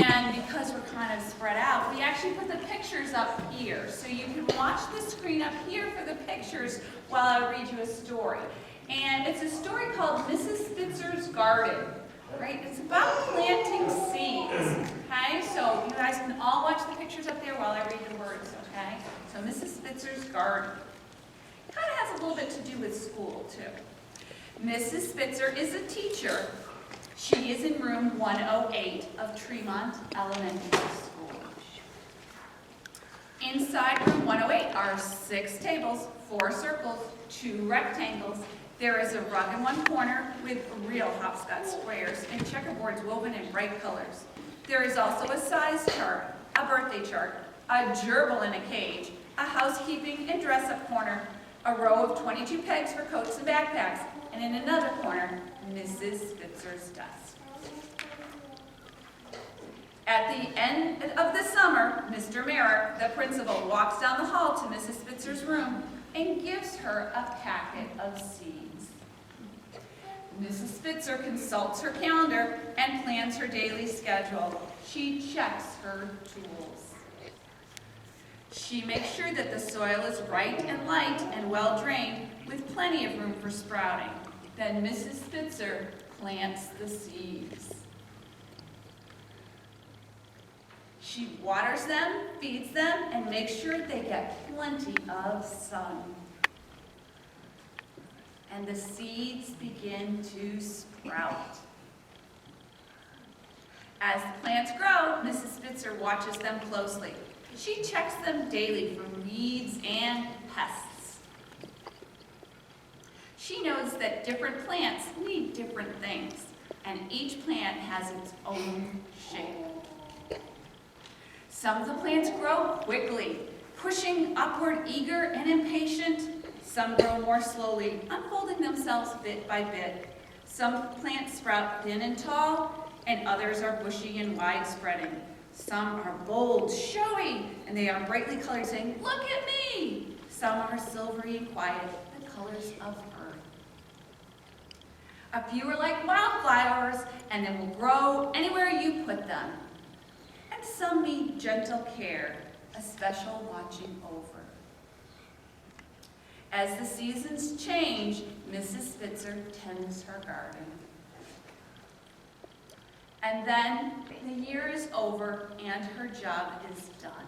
And because we're kind of spread out, we actually put the pictures up here. So you can watch the screen up here for the pictures while I read you a story. And it's a story called Mrs. Spitzer's Garden, right? It's about planting seeds, okay? So you guys can all watch the pictures up there while I read the words, okay? So Mrs. Spitzer's Garden. Kind of has a little bit to do with school, too. Mrs. Spitzer is a teacher. She is in room 108 of Tremont Elementary School. Inside room 108 are 6 tables, 4 circles, 2 rectangles. There is a rug in one corner with real hopscotch squares and checkerboards woven in bright colors. There is also a size chart, a birthday chart, a gerbil in a cage, a housekeeping and dress-up corner, a row of 22 pegs for coats and backpacks, and in another corner, Mrs. Spitzer's desk. At the end of the summer, Mr. Merrick, the principal, walks down the hall to Mrs. Spitzer's room and gives her a packet of seeds. Mrs. Spitzer consults her calendar and plans her daily schedule. She checks her tools. She makes sure that the soil is right and light and well drained with plenty of room for sprouting. Then Mrs. Spitzer plants the seeds. She waters them, feeds them, and makes sure they get plenty of sun. And the seeds begin to sprout. As the plants grow, Mrs. Spitzer watches them closely. She checks them daily for weeds and pests. She knows that different plants need different things, and each plant has its own shape. Some of the plants grow quickly, pushing upward, eager and impatient. Some grow more slowly, unfolding themselves bit by bit. Some plants sprout thin and tall, and others are bushy and wide-spreading. Some are bold, showy, and they are brightly colored, saying, "Look at me!" Some are silvery and quiet, the colors of earth. A few are like wildflowers, and they will grow anywhere you put them. And some need gentle care, a special watching over. As the seasons change, Mrs. Spitzer tends her garden. And then the year is over and her job is done.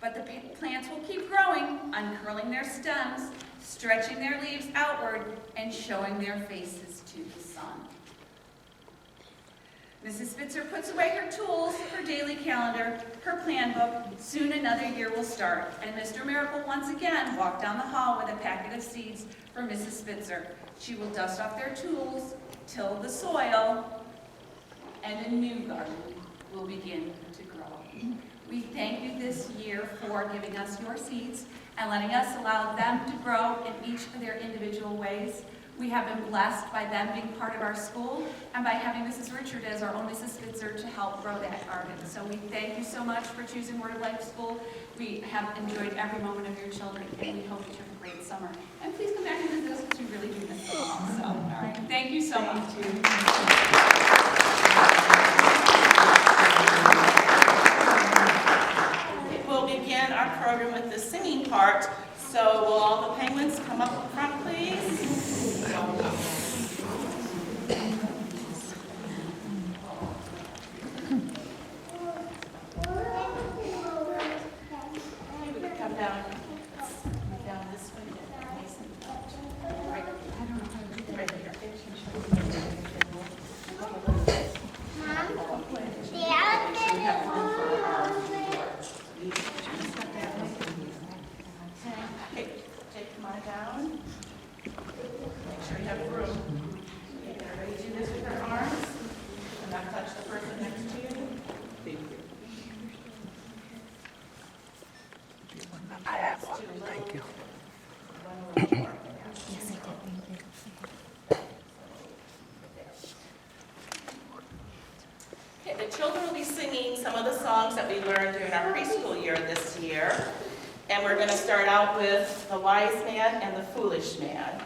But the plants will keep growing, uncurling their stems, stretching their leaves outward, and showing their faces to the sun. Mrs. Spitzer puts away her tools, her daily calendar, her plan book. Soon another year will start, and Mr. Merrick will once again walk down the hall with a packet of seeds for Mrs. Spitzer. She will dust off their tools, till the soil, and a new garden will begin to grow. We thank you this year for giving us your seeds and letting us allow them to grow in each of their individual ways. We have been blessed by them being part of our school and by having Mrs. Richard as our own Mrs. Spitzer to help grow that garden. So we thank you so much for choosing Word of Life School. We have enjoyed every moment of your children, and we hope that you have a great summer. And please come back and visit us because we really do miss them all. So, all right, thank you so much. We'll begin our program with the singing part. So will all the penguins come up front, please? Come down this way. Right here. Okay, take them on down. Make sure you have room. Okay, everybody do this with your arms. And not touch the person next to you. Thank you. Thank you. Okay, the children will be singing some of the songs that we learned during our preschool year this year. And we're going to start out with The Wise Man and the Foolish Man.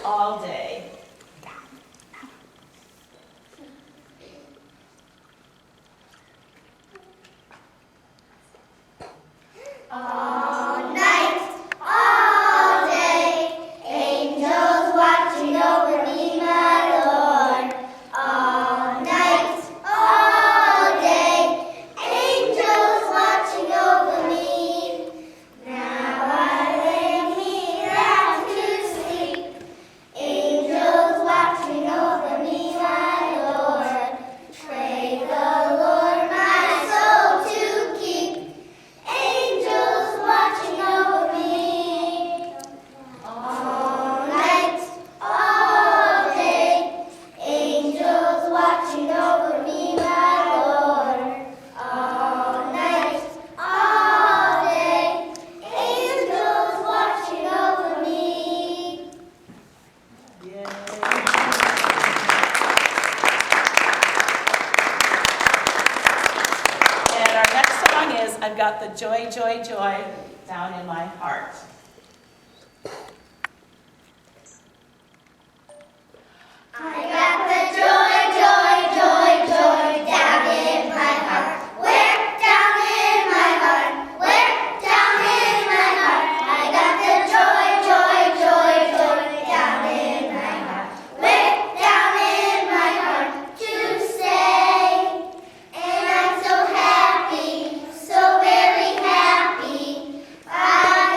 all day. All night, all day, angels watching over me, my Lord. All night, all day, angels watching over me. Now I lay me down to sleep, angels watching over me, my Lord. Pray the Lord my soul to keep, angels watching over me. All night, all day, angels watching over me, my Lord. All night, all day, angels watching over me. And our next song is I've Got the Joy, Joy, Joy Down in My Heart. I got the joy, joy, joy, joy down in my heart. Where? Down in my heart. Where? Down in my heart. I got the joy, joy, joy, joy down in my heart. Where? Down in my heart to stay. And I'm so happy, so very happy. I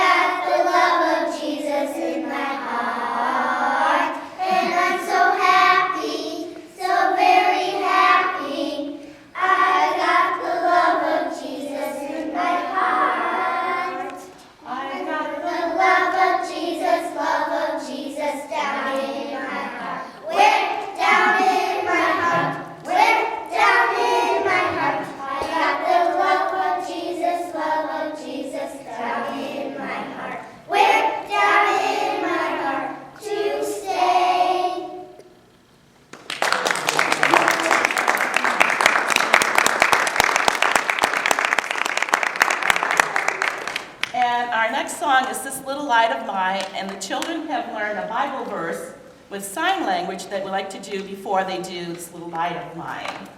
got the love of Jesus in my heart. And I'm so happy, so very happy. I got the love of Jesus in my heart. I got the love of Jesus down in my heart. Where? Down in my heart. Where? Down in my heart. I got the love of Jesus down in my heart. Where? Down in my heart to stay. And our next song is This Little Light of Mine, and the children have learned a Bible verse with sign language that we like to do before they do This Little Light of Mine.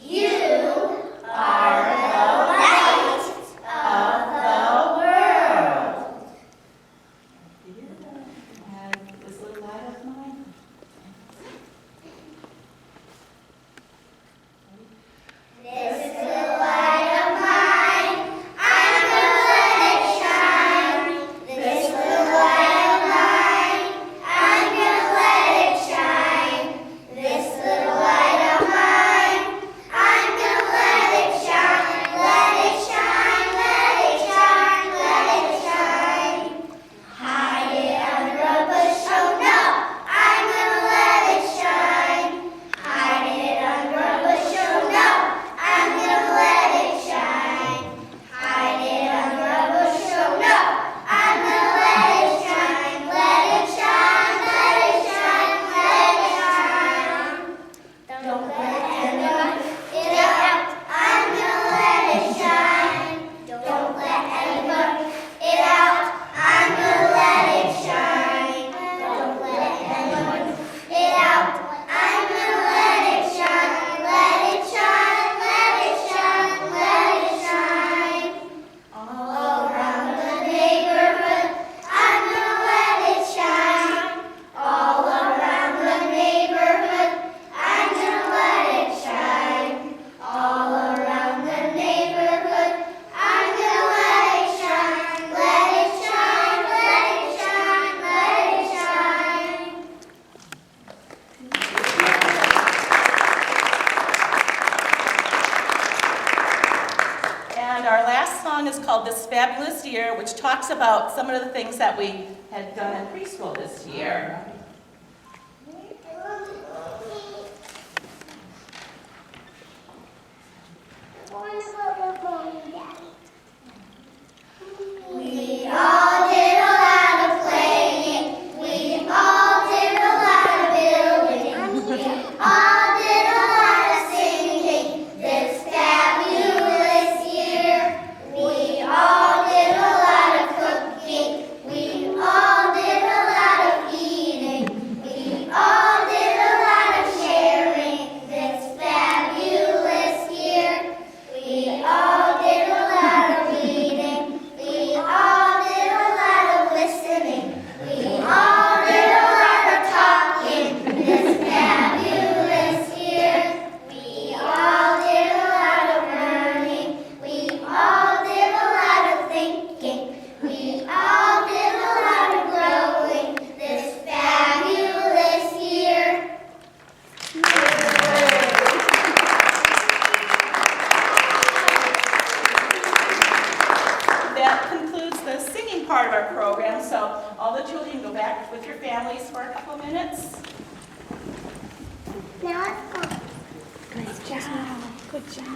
You are the light of the world. And This Little Light of Mine. This little light of mine, I'm gonna let it shine. This little light of mine, I'm gonna let it shine. This little light of mine, I'm gonna let it shine. Let it shine, let it shine, let it shine. Hide it under a bush, oh no, I'm gonna let it shine. Hide it under a bush, oh no, I'm gonna let it shine. Hide it under a bush, oh no, I'm gonna let it shine. Let it shine, let it shine, let it shine. Don't let anyone get out. I'm gonna let it shine. Don't let anyone get out. I'm gonna let it shine. Don't let anyone get out. I'm gonna let it shine. Let it shine, let it shine, let it shine. All around the neighborhood, I'm gonna let it shine. All around the neighborhood, I'm gonna let it shine. All around the neighborhood, I'm gonna let it shine. Let it shine, let it shine, let it shine. And our last song is called This Fabulous Year, which talks about some of the things that we had done in preschool this year. We all did a lot of playing. We all did a lot of building. We all did a lot of singing. This fabulous year. We all did a of our program. So all the children go back with your families for a couple minutes. Now let's go. Good job. Good job.